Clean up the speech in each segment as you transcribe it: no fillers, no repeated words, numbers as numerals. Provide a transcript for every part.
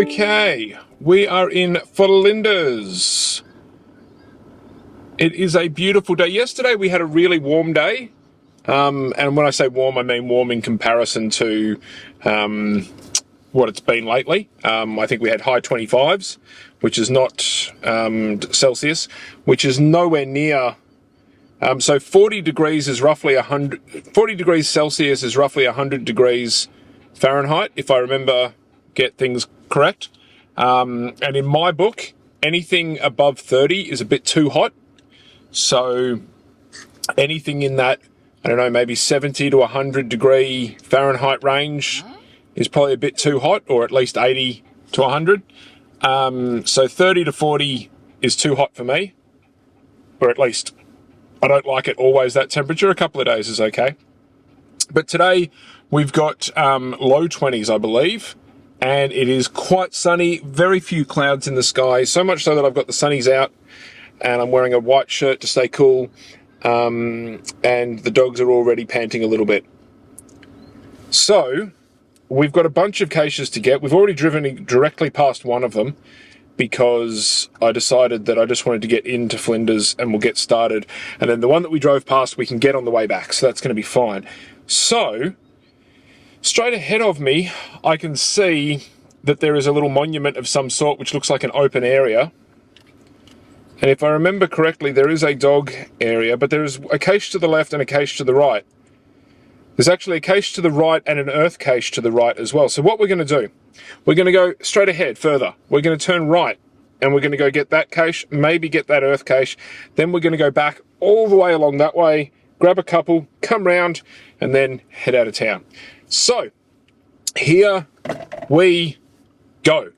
Okay, we are in Flinders. It is a beautiful day. Yesterday we had a really warm day. And when I say warm, I mean warm in comparison to what it's been lately. I think we had high 25s, which is not Celsius, which is nowhere near. So 40 degrees is roughly 40 degrees Celsius is roughly 100 degrees Fahrenheit, if I remember, get things correct. And in my book, anything above 30 is a bit too hot. So anything in that, I don't know, maybe 70 to 100 degree Fahrenheit range is probably a bit too hot, or at least 80 to 100. So 30 to 40 is too hot for me, or at least I don't like it always that temperature. A couple of days is okay. But today we've got low 20s, I believe, and it is quite sunny, very few clouds in the sky, so much so that I've got the sunnies out and I'm wearing a white shirt to stay cool, and the dogs are already panting a little bit. So we've got a bunch of caches to get. We've already driven directly past one of them because I decided that I just wanted to get into Flinders and we'll get started. And then the one that we drove past, we can get on the way back, so that's going to be fine. So straight ahead of me, I can see that there is a little monument of some sort which looks like an open area. And if I remember correctly, there is a dog area, but there is a cache to the left and a cache to the right. There's actually a cache to the right and an earth cache to the right as well. So what we're going to do, we're going to go straight ahead further. We're going to turn right and we're going to go get that cache, maybe get that earth cache. Then we're going to go back all the way along that way, grab a couple, come round, and then head out of town. So here we go.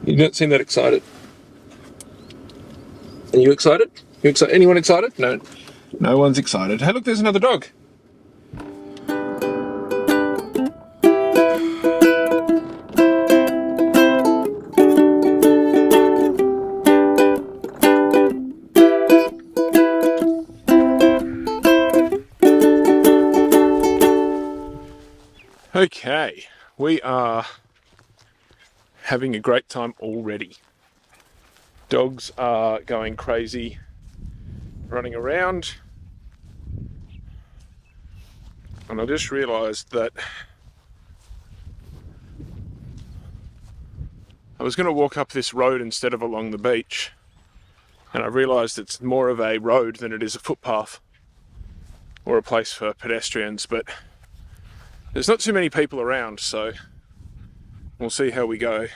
You don't seem that excited. Are you excited? Anyone excited? No. No one's excited. Hey, look, there's another dog. Okay, we are having a great time already. Dogs are going crazy, running around. And I just realised that I was going to walk up this road instead of along the beach. And I realised it's more of a road than it is a footpath or a place for pedestrians, but there's not too many people around, so we'll see how we go.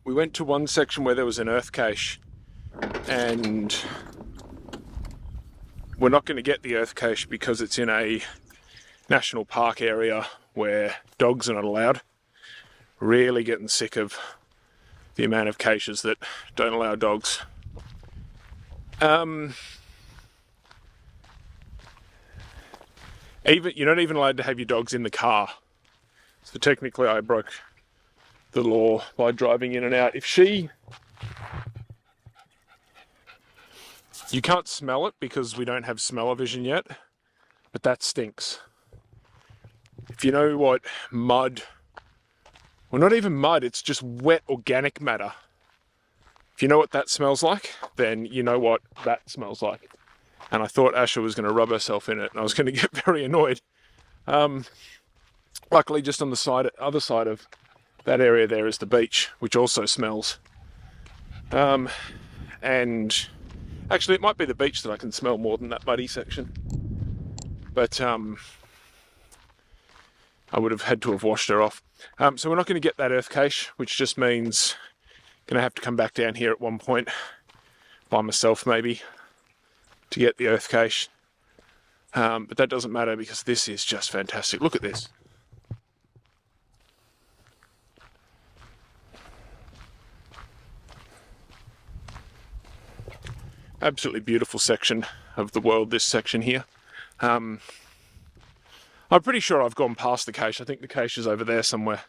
We went to one section where there was an earth cache, and we're not going to get the earth cache because it's in a national park area where dogs are not allowed. Really getting sick of the amount of caches that don't allow dogs. You're not even allowed to have your dogs in the car. So technically I broke the law by driving in and out. You can't smell it because we don't have smell-o-vision yet, but that stinks. If you know what mud, well, not even mud, it's just wet organic matter. If you know what that smells like, then you know what that smells like. And I thought Asha was going to rub herself in it, and I was going to get very annoyed. Luckily, just on the other side of that area there is the beach, which also smells. And actually, it might be the beach that I can smell more than that muddy section. But I would have had to have washed her off. So we're not going to get that earth cache, which just means I'm going to have to come back down here at one point by myself maybe to get the earth cache. But that doesn't matter because this is just fantastic. Look at this. Absolutely beautiful section of the world, this section here. I'm pretty sure I've gone past the cache. I think the cache is over there somewhere.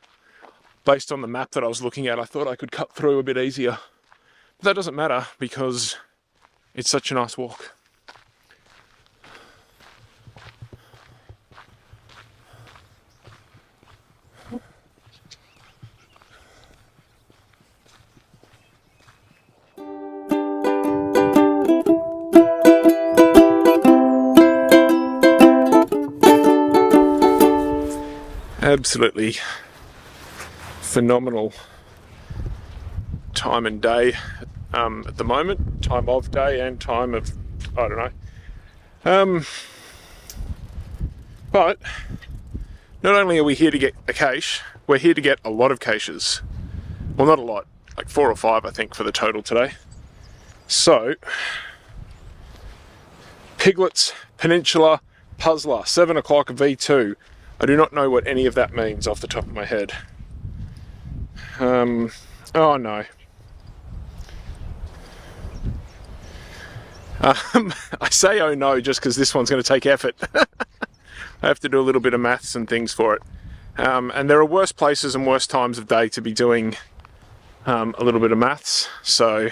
based on the map that I was looking at, I thought I could cut through a bit easier. But that doesn't matter because it's such a nice walk. Absolutely phenomenal time and day at the moment, time of day and time of, I don't know. But not only are we here to get a cache, we're here to get a lot of caches. Well, not a lot, like 4 or 5 I think for the total today. So, Piglets Peninsula Puzzler, 7 o'clock V2. I do not know what any of that means off the top of my head. Oh no. I say oh no just because this one's going to take effort. I have to do a little bit of maths and things for it. And there are worse places and worse times of day to be doing a little bit of maths, so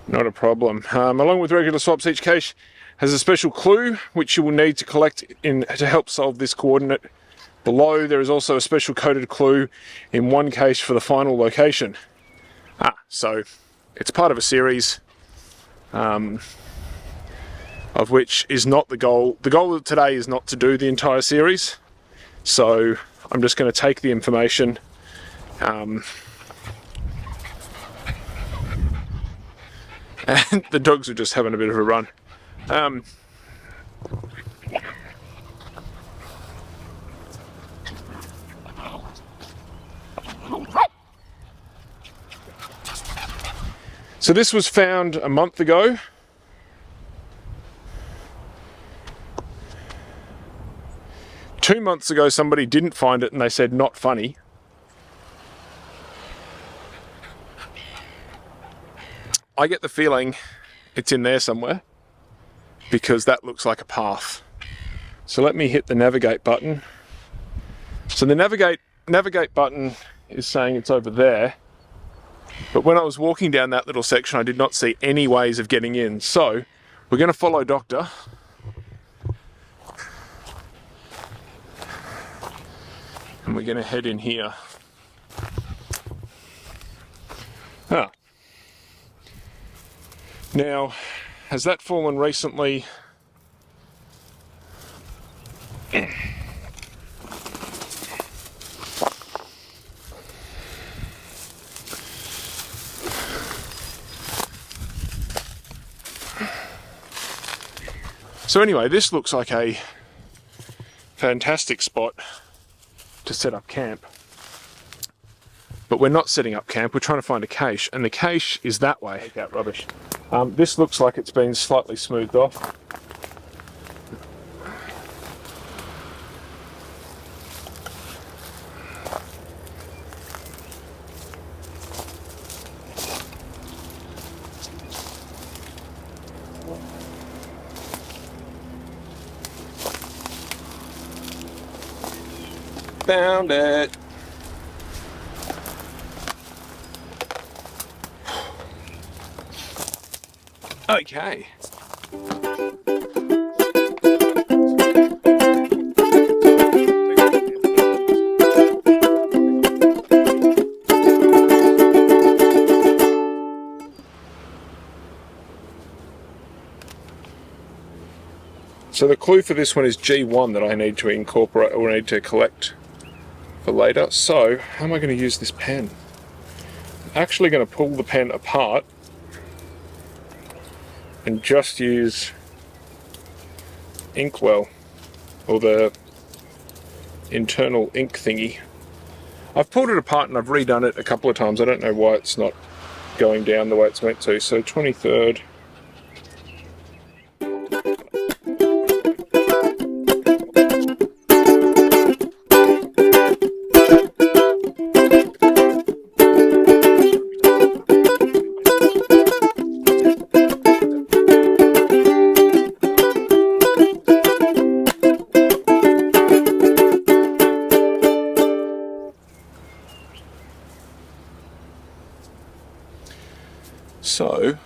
not a problem. Along with regular swaps, each cache has a special clue which you will need to collect to help solve this coordinate. Below there is also a special coded clue in one cache for the final location. So it's part of a series of which is not the goal. The goal of today is not to do the entire series, so I'm just going to take the information and the dogs are just having a bit of a run. So this was found a month ago. Two months ago somebody didn't find it and they said not funny. I get the feeling it's in there somewhere because that looks like a path. So let me hit the navigate button. So the navigate button is saying it's over there. But when I was walking down that little section, I did not see any ways of getting in. So we're going to follow Doctor. And we're going to head in here. Now, has that fallen recently? So anyway, this looks like a fantastic spot to set up camp. But we're not setting up camp, we're trying to find a cache, and the cache is that way. Take out rubbish. This looks like it's been slightly smoothed off. Found it. Okay. So the clue for this one is G1 that I need to incorporate or need to collect for later. So how am I going to use this pen? I'm actually going to pull the pen apart and just use inkwell or the internal ink thingy. I've pulled it apart and I've redone it a couple of times. I don't know why it's not going down the way it's meant to. So 23rd. So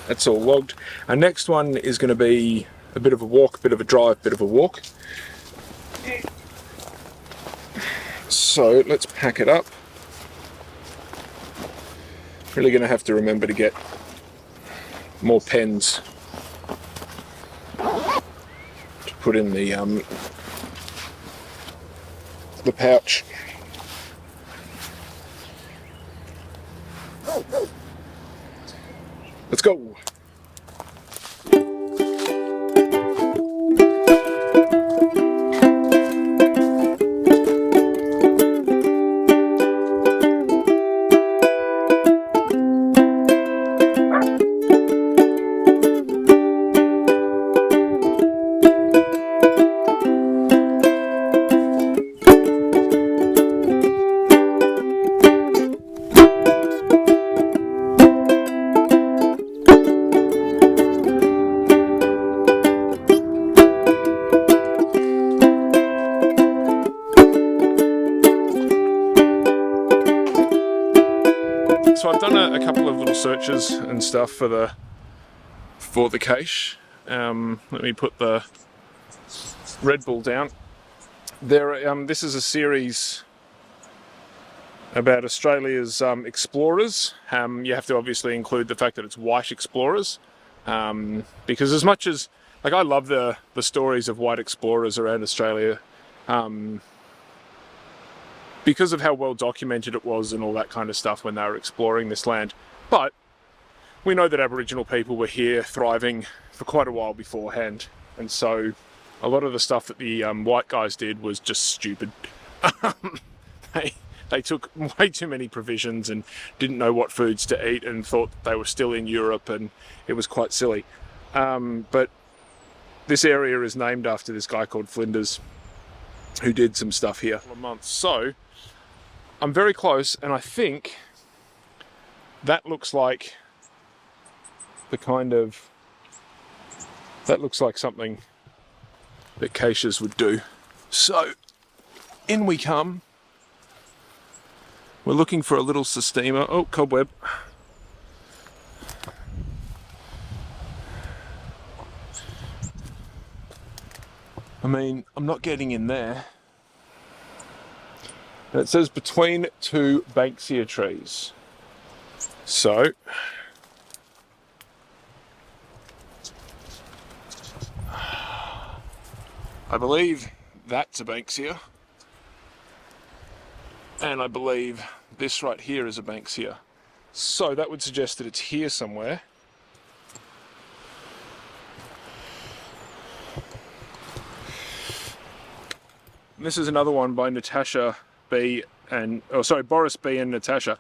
that's all logged. Our next one is going to be a bit of a walk, a bit of a drive, a bit of a walk. So let's pack it up. Really going to have to remember to get more pens to put in the pouch. Let's go. So I've done a couple of little searches and stuff for the cache. Let me put the Red Bull down. This is a series about Australia's explorers. You have to obviously include the fact that it's white explorers, because as much as I love the stories of white explorers around Australia, because of how well documented it was and all that kind of stuff when they were exploring this land. But we know that Aboriginal people were here thriving for quite a while beforehand, and so a lot of the stuff that the white guys did was just stupid. They took way too many provisions and didn't know what foods to eat and thought that they were still in Europe, and it was quite silly. But this area is named after this guy called Flinders, who did some stuff here for a month. So I'm very close, and I think that looks like that looks like something that caches would do. So in we come. We're looking for a little steamer. Oh, cobweb. I mean, I'm not getting in there. And it says between two banksia trees. So I believe that's a banksia. And I believe this right here is a banksia. So that would suggest that it's here somewhere. And this is another one by Natasha B and Boris B and Natasha.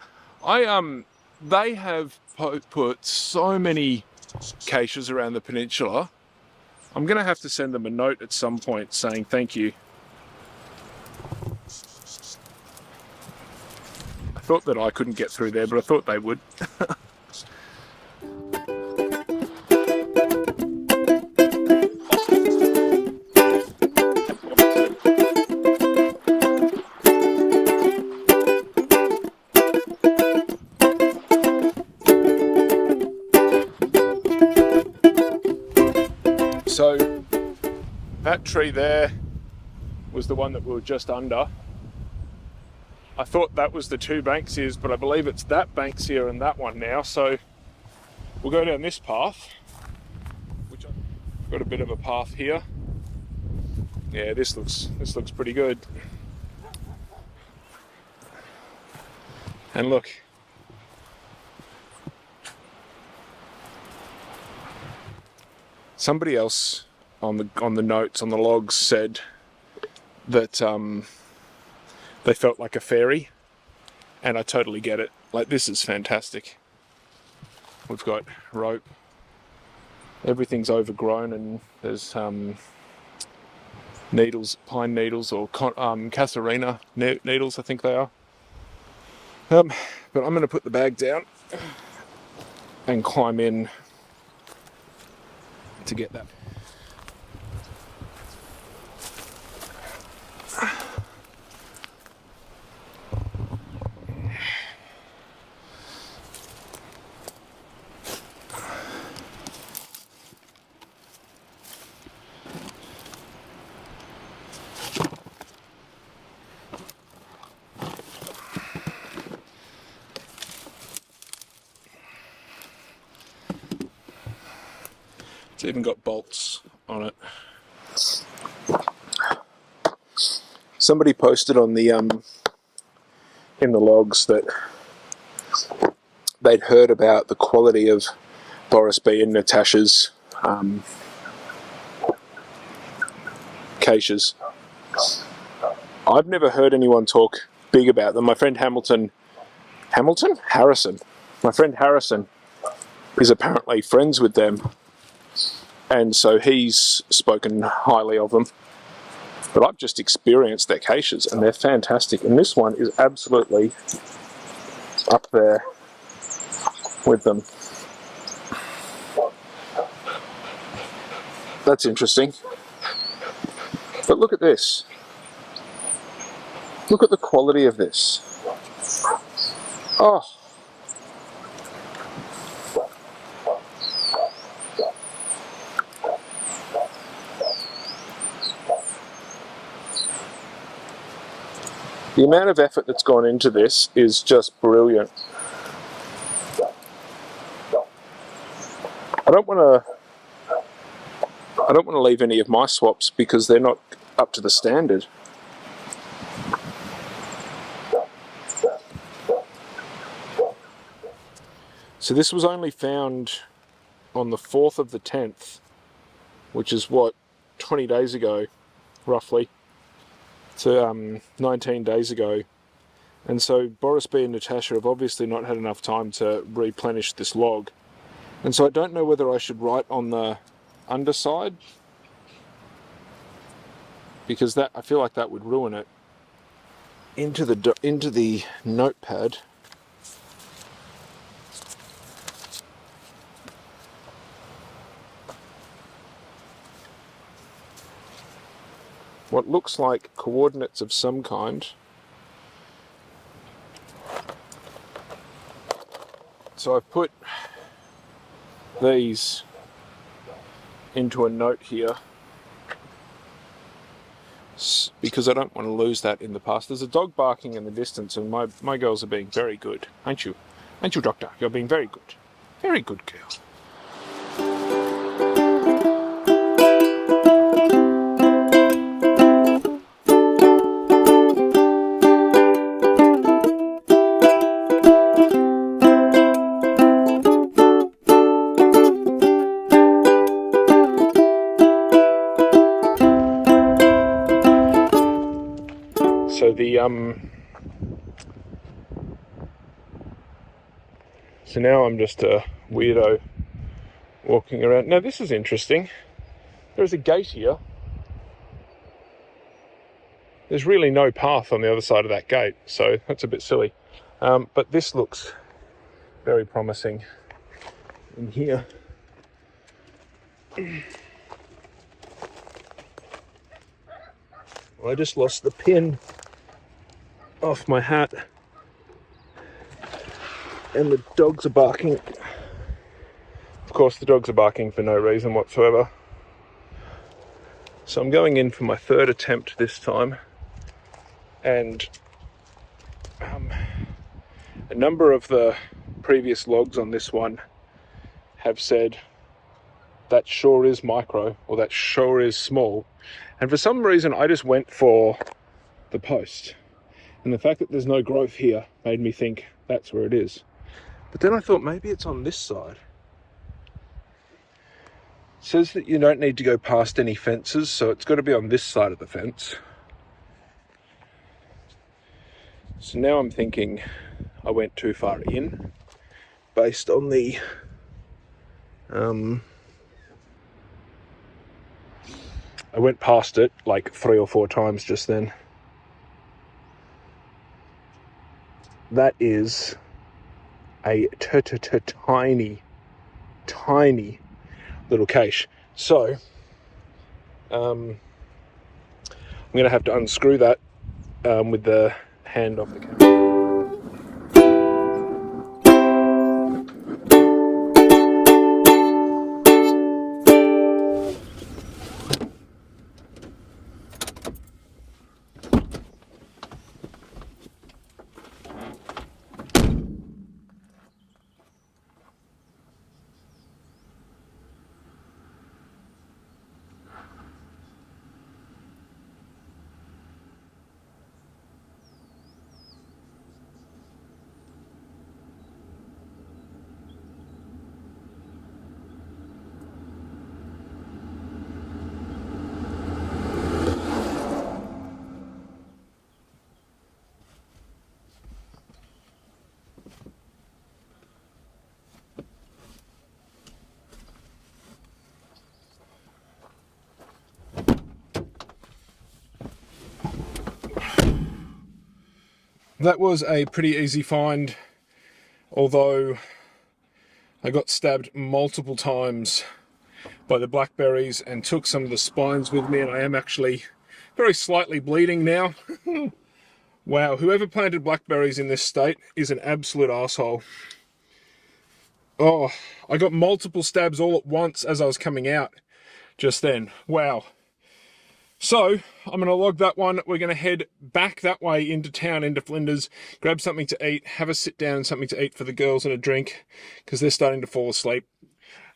They have put so many caches around the peninsula. I'm gonna have to send them a note at some point saying thank you. I thought that I couldn't get through there, but I thought they would. So that tree there was the one that we were just under. I thought that was the two banksias, but I believe it's that banksia and that one now. So we'll go down this path, which I've got a bit of a path here. Yeah, this looks pretty good. And look. Somebody else on the notes, on the logs, said that they felt like a fairy, and I totally get it. Like, this is fantastic. We've got rope. Everything's overgrown, and there's needles, pine needles, or casuarina needles, I think they are. But I'm going to put the bag down and climb in to get that. It's even got bolts on it. Somebody posted on the in the logs that they'd heard about the quality of Boris B and Natasha's caches. I've never heard anyone talk big about them. My friend Harrison? My friend Harrison is apparently friends with them, and so he's spoken highly of them. But I've just experienced their caches and they're fantastic, and this one is absolutely up there with them. That's interesting. But look at this. Look at the quality of this. Oh. The amount of effort that's gone into this is just brilliant. I don't want to leave any of my swaps because they're not up to the standard. So this was only found on the 4th of the 10th, which is what, 20 days ago, roughly. So 19 days ago. And so Boris B and Natasha have obviously not had enough time to replenish this log. And so I don't know whether I should write on the underside, because that, I feel like that would ruin it, into the notepad. What looks like coordinates of some kind. So I've put these into a note here because I don't want to lose that in the past. There's a dog barking in the distance and my girls are being very good. Aren't you? Aren't you, Doctor? You're being very good. Very good girl. So now I'm just a weirdo walking around. Now this is interesting. There's a gate here. There's really no path on the other side of that gate, so that's a bit silly. But this looks very promising in here. I just lost the pin off my hat. And the dogs are barking. Of course, the dogs are barking for no reason whatsoever. So I'm going in for my third attempt this time. And a number of the previous logs on this one have said that sure is micro, or that sure is small. And for some reason, I just went for the post. And the fact that there's no growth here made me think that's where it is. But then I thought maybe it's on this side. It says that you don't need to go past any fences, so it's got to be on this side of the fence. So now I'm thinking I went too far in, based on the I went past it like 3 or 4 times just then. That is a tiny little cache. So I'm going to have to unscrew that with the hand off the camera. That was a pretty easy find, although I got stabbed multiple times by the blackberries and took some of the spines with me, and I am actually very slightly bleeding now. Wow, whoever planted blackberries in this state is an absolute asshole. Oh, I got multiple stabs all at once as I was coming out just then. Wow. So, I'm going to log that one. We're going to head back that way into town, into Flinders, grab something to eat, have a sit down and something to eat for the girls and a drink, because they're starting to fall asleep.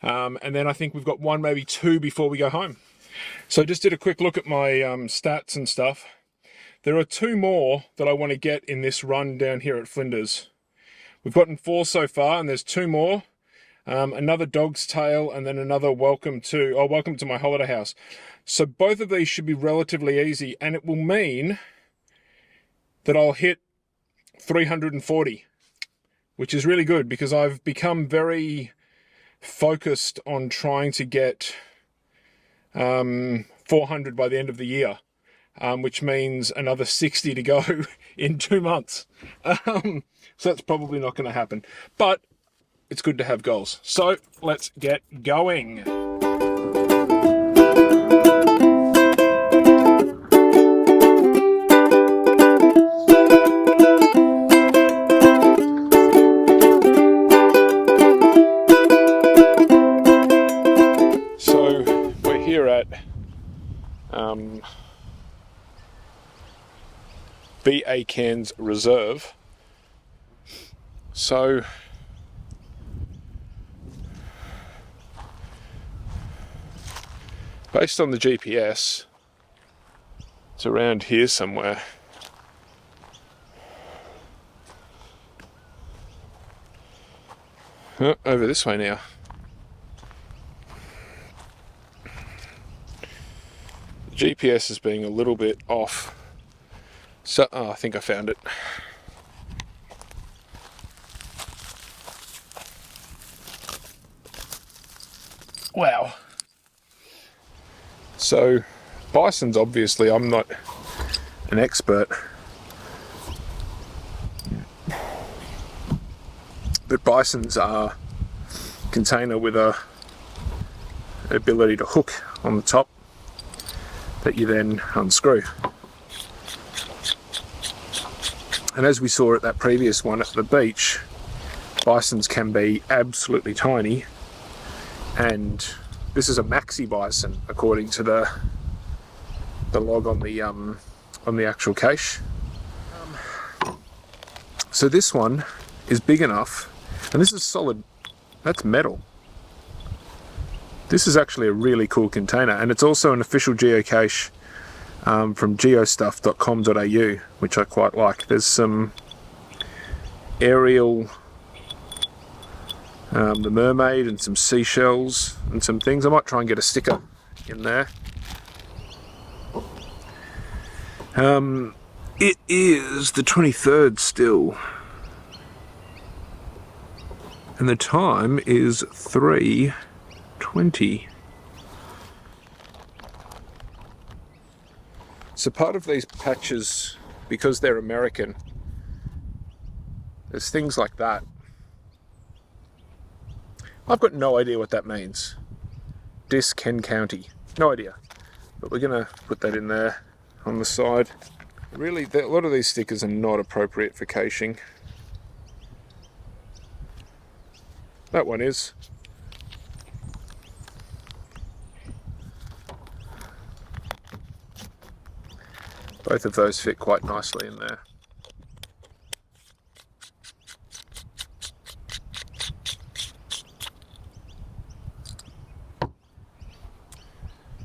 And then I think we've got one, maybe two before we go home. So I just did a quick look at my stats and stuff. There are two more that I want to get in this run down here at Flinders. We've gotten 4 so far, and there's 2 more. Another dog's tail, and then another welcome to my holiday house. So both of these should be relatively easy, and it will mean that I'll hit 340, which is really good because I've become very focused on trying to get 400 by the end of the year, which means another 60 to go in 2 months. So that's probably not going to happen, but it's good to have goals. So let's get going. So we're here at VA Cairns Reserve. So based on the GPS, it's around here somewhere. Oh, over this way now. The GPS is being a little bit off. So, I think I found it. Wow. So, bisons, obviously, I'm not an expert. But bisons are a container with an ability to hook on the top that you then unscrew. And as we saw at that previous one at the beach, bisons can be absolutely tiny, and this is a maxi bison according to the log on the actual cache. So this one is big enough, and this is solid. That's metal. This is actually a really cool container, and it's also an official geocache from geostuff.com.au, which I quite like. There's some aerial, the mermaid and some seashells and some things. I might try and get a sticker in there. It is the 23rd still, and the time is 3:20. So part of these patches, because they're American, there's things like that. I've got no idea what that means. Ken County, no idea. But we're gonna put that in there on the side. Really, a lot of these stickers are not appropriate for caching. That one is. Both of those fit quite nicely in there.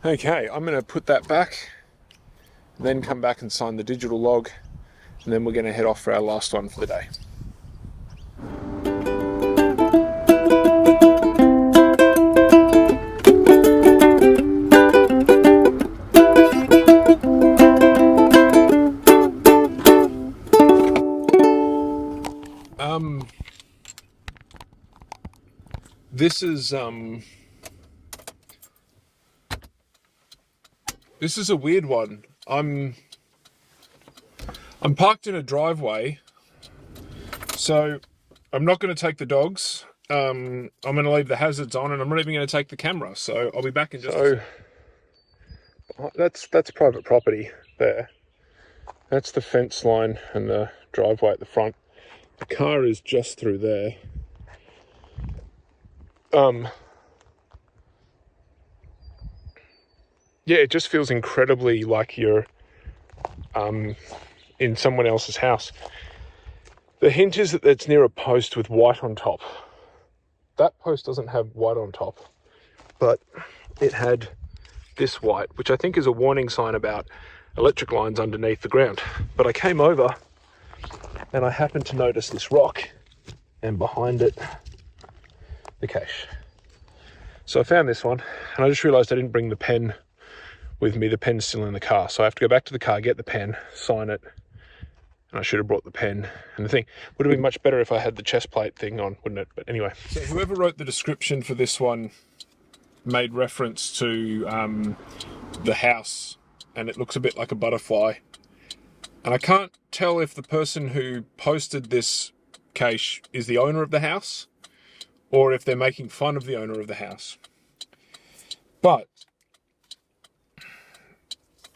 Okay, I'm going to put that back, then come back and sign the digital log, and then we're going to head off for our last one for the day. This is a weird one. I'm parked in a driveway So I'm not going to take the dogs. I'm going to leave the hazards on, and I'm not even going to take the camera. So I'll be back in just a second. That's private property there. That's the fence line and the driveway at the front. The car is just through there. Yeah, it just feels incredibly like you're in someone else's house. The hint is that it's near a post with white on top. That post doesn't have white on top, but it had this white, which I think is a warning sign about electric lines underneath the ground. But I came over and I happened to notice this rock, and behind it, the cache. So I found this one, and I just realized I didn't bring the pen with me. The pen's still in the car, so I have to go back to the car, get the pen, sign it, and I should have brought the pen and the thing. Would have been much better if I had the chest plate thing on, wouldn't it? But anyway. So whoever wrote the description for this one made reference to the house, and it looks a bit like a butterfly. And I can't tell if the person who posted this cache is the owner of the house, or if they're making fun of the owner of the house. But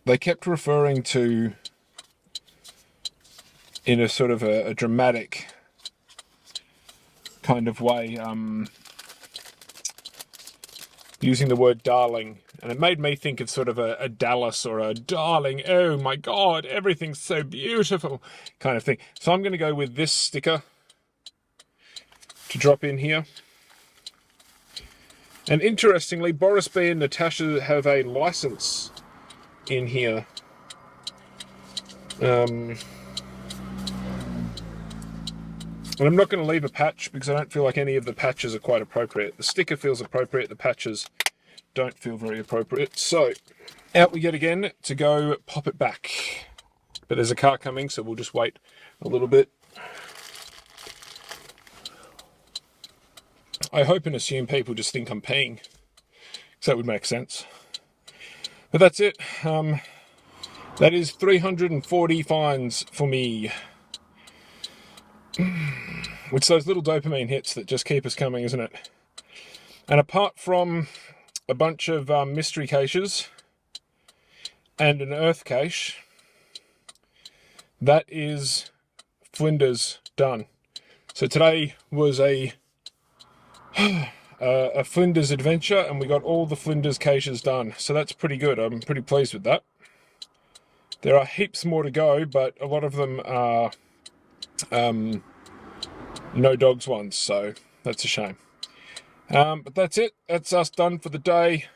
they kept referring to, in a sort of a dramatic kind of way, using the word darling. And it made me think of sort of a Dallas or a darling, oh my God, everything's so beautiful kind of thing. So I'm going to go with this sticker to drop in here. And interestingly, Boris B and Natasha have a license in here. And I'm not going to leave a patch because I don't feel like any of the patches are quite appropriate. The sticker feels appropriate, the patches don't feel very appropriate. So out we get again to go pop it back. But there's a car coming, so we'll just wait a little bit. I hope and assume people just think I'm peeing, so that would make sense. But that's it. That is 340 finds for me. It's those little dopamine hits that just keep us coming, isn't it? And apart from a bunch of mystery caches and an earth cache, that is Flinders done. So today was a Flinders adventure, and we got all the Flinders caches done. So that's pretty good. I'm pretty pleased with that. There are heaps more to go, but a lot of them are no dogs ones, so that's a shame. But that's it. That's us done for the day.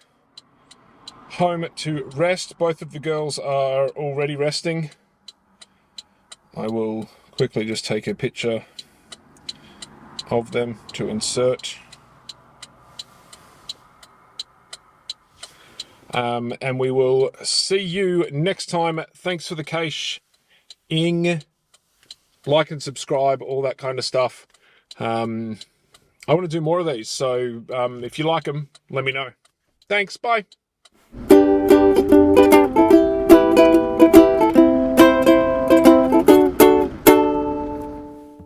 Home to rest. Both of the girls are already resting. I will quickly just take a picture of them to insert. And we will see you next time. Thanks for the cache-ing. Like and subscribe, all that kind of stuff. I want to do more of these, so if you like them, let me know. Thanks, bye.